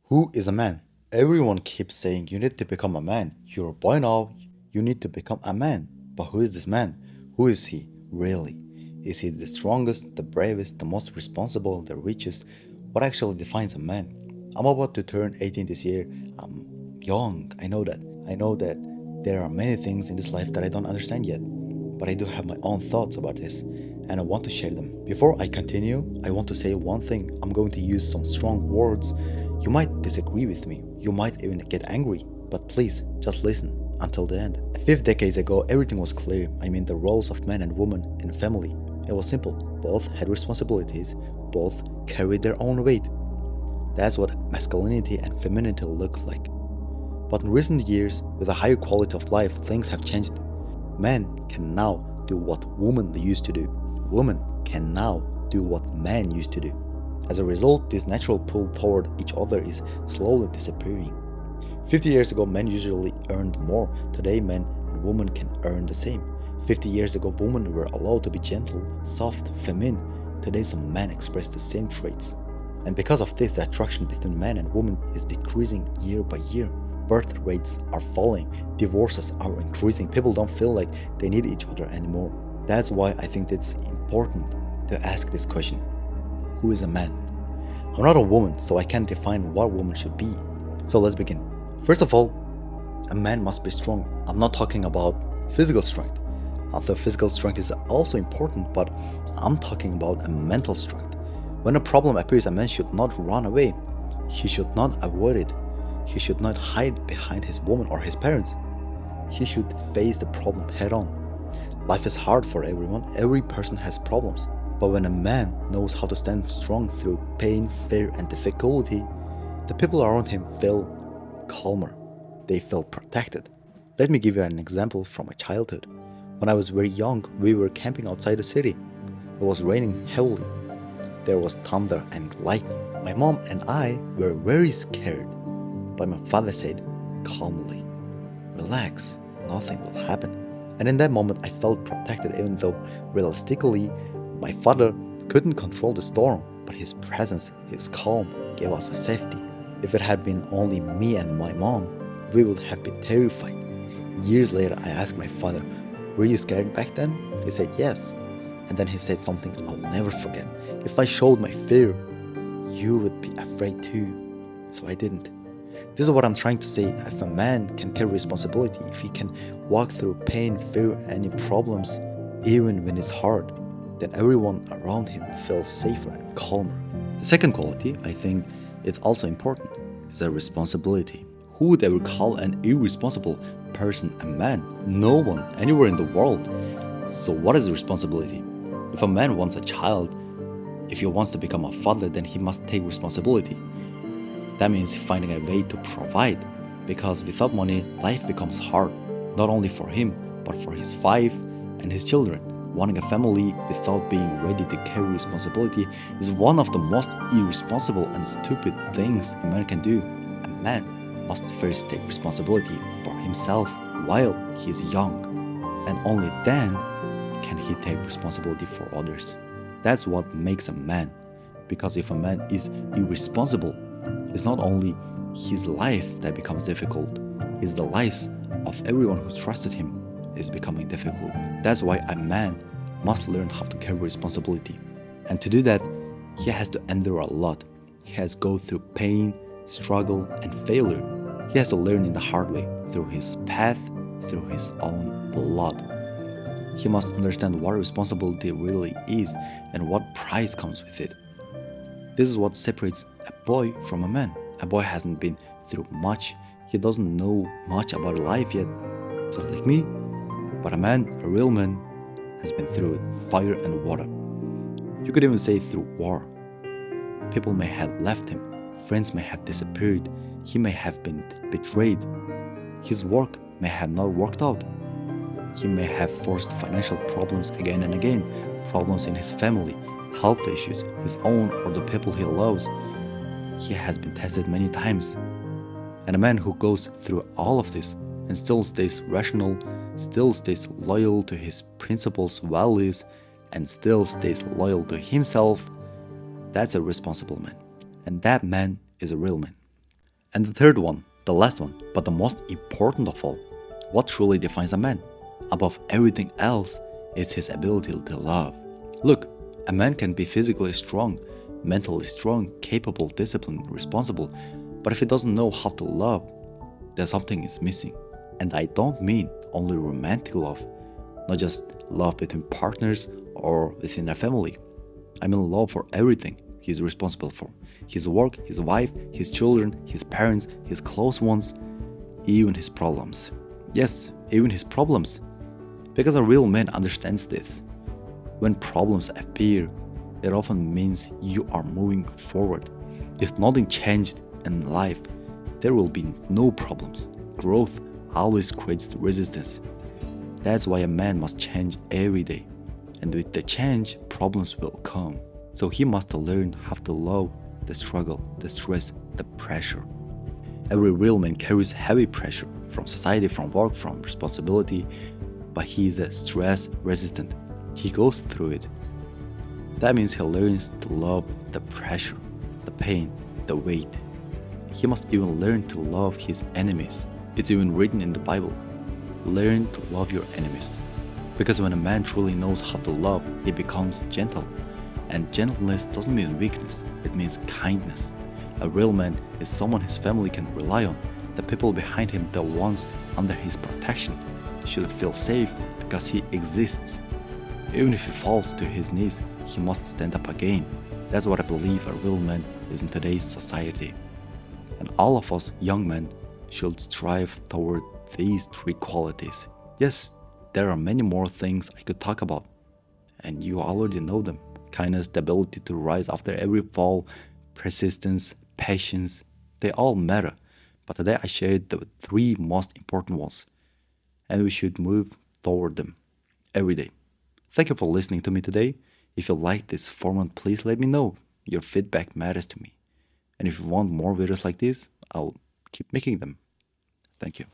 Who is a man? Everyone keeps saying you need to become a man. You're a boy now. You need to become a man. But who is this man? Who is he, really? Is he the strongest, the bravest, the most responsible, the richest? What actually defines a man? I'm about to turn 18 this year. I'm young. I know that. I know that there are many things in this life that I don't understand yet. But I do have my own thoughts about this, and I want to share them. Before I continue, I want to say one thing. I'm going to use some strong words. You might disagree with me, you might even get angry, but please just listen until the end. 5 decades ago, everything was clear. I mean, the roles of man and woman in family. It was simple. Both had responsibilities, both carried their own weight. That's what masculinity and femininity look like. But in recent years, with a higher quality of life, things have changed. Men can now do what women used to do. Women can now do what men used to do. As a result, this natural pull toward each other is slowly disappearing. 50 years ago, men usually earned more. Today, men and women can earn the same. 50 years ago, women were allowed to be gentle, soft, feminine. Today, some men express the same traits. And because of this, the attraction between men and women is decreasing year by year. Birth rates are falling, divorces are increasing, people don't feel like they need each other anymore. That's why I think it's important to ask this question. Who is a man? I'm not a woman, so I can't define what a woman should be. So let's begin. First of all, a man must be strong. I'm not talking about physical strength. Although physical strength is also important, but I'm talking about a mental strength. When a problem appears, a man should not run away. He should not avoid it. He should not hide behind his woman or his parents. He should face the problem head on. Life is hard for everyone. Every person has problems. But when a man knows how to stand strong through pain, fear, and difficulty, the people around him feel calmer. They feel protected. Let me give you an example from my childhood. When I was very young, we were camping outside the city. It was raining heavily. There was thunder and lightning. My mom and I were very scared. But my father said calmly, "Relax, nothing will happen." And in that moment, I felt protected, even though realistically, my father couldn't control the storm, but his presence, his calm, gave us a safety. If it had been only me and my mom, we would have been terrified. Years later, I asked my father, "Were you scared back then?" He said yes. And then he said something I'll never forget. "If I showed my fear, you would be afraid too." So I didn't. This is what I'm trying to say. If a man can carry responsibility, if he can walk through pain, fear, any problems, even when it's hard, then everyone around him feels safer and calmer. The second quality, I think, it's also important, is a responsibility. Who would ever call an irresponsible person a man? No one, anywhere in the world. So what is responsibility? If a man wants a child, if he wants to become a father, then he must take responsibility. That means finding a way to provide, because without money, life becomes hard, not only for him, but for his wife and his children. Wanting a family without being ready to carry responsibility is one of the most irresponsible and stupid things a man can do. A man must first take responsibility for himself while he is young, and only then can he take responsibility for others. That's what makes a man, because if a man is irresponsible, it's not only his life that becomes difficult, it's the lives of everyone who trusted him is becoming difficult. That's why a man must learn how to carry responsibility. And to do that, he has to endure a lot. He has to go through pain, struggle, and failure. He has to learn in the hard way, through his path, through his own blood. He must understand what responsibility really is and what price comes with it. This is what separates a boy from a man. A boy hasn't been through much. He doesn't know much about life yet, just like me. But a man, a real man, has been through fire and water. You could even say through war. People may have left him. Friends may have disappeared. He may have been betrayed. His work may have not worked out. He may have forced financial problems again and again, problems in his family, health issues, his own or the people he loves. He has been tested many times. And a man who goes through all of this and still stays rational, still stays loyal to his principles, values, and still stays loyal to himself, that's a responsible man. And that man is a real man. And the third one, the last one, but the most important of all, what truly defines a man? Above everything else, it's his ability to love. Look, a man can be physically strong, mentally strong, capable, disciplined, responsible, but if he doesn't know how to love, then something is missing. And I don't mean only romantic love, not just love between partners or within a family. I mean love for everything he's responsible for: his work, his wife, his children, his parents, his close ones, even his problems. Yes, even his problems. Because a real man understands this. When problems appear, it often means you are moving forward. If nothing changed in life, there will be no problems. Growth always creates resistance. That's why a man must change every day. And with the change, problems will come. So he must learn how to love the struggle, the stress, the pressure. Every real man carries heavy pressure from society, from work, from responsibility, but he is a stress resistant. He goes through it. That means he learns to love the pressure, the pain, the weight. He must even learn to love his enemies. It's even written in the Bible. Learn to love your enemies. Because when a man truly knows how to love, he becomes gentle. And gentleness doesn't mean weakness, it means kindness. A real man is someone his family can rely on. The people behind him, the ones under his protection, should feel safe because he exists. Even if he falls to his knees, he must stand up again. That's what I believe a real man is in today's society. And all of us young men should strive toward these three qualities. Yes, there are many more things I could talk about, and you already know them: kindness, the ability to rise after every fall, persistence, patience. They all matter. But today I shared the three most important ones, and we should move toward them every day. Thank you for listening to me today. If you like this format, please let me know. Your feedback matters to me. And if you want more videos like this, I'll keep making them. Thank you.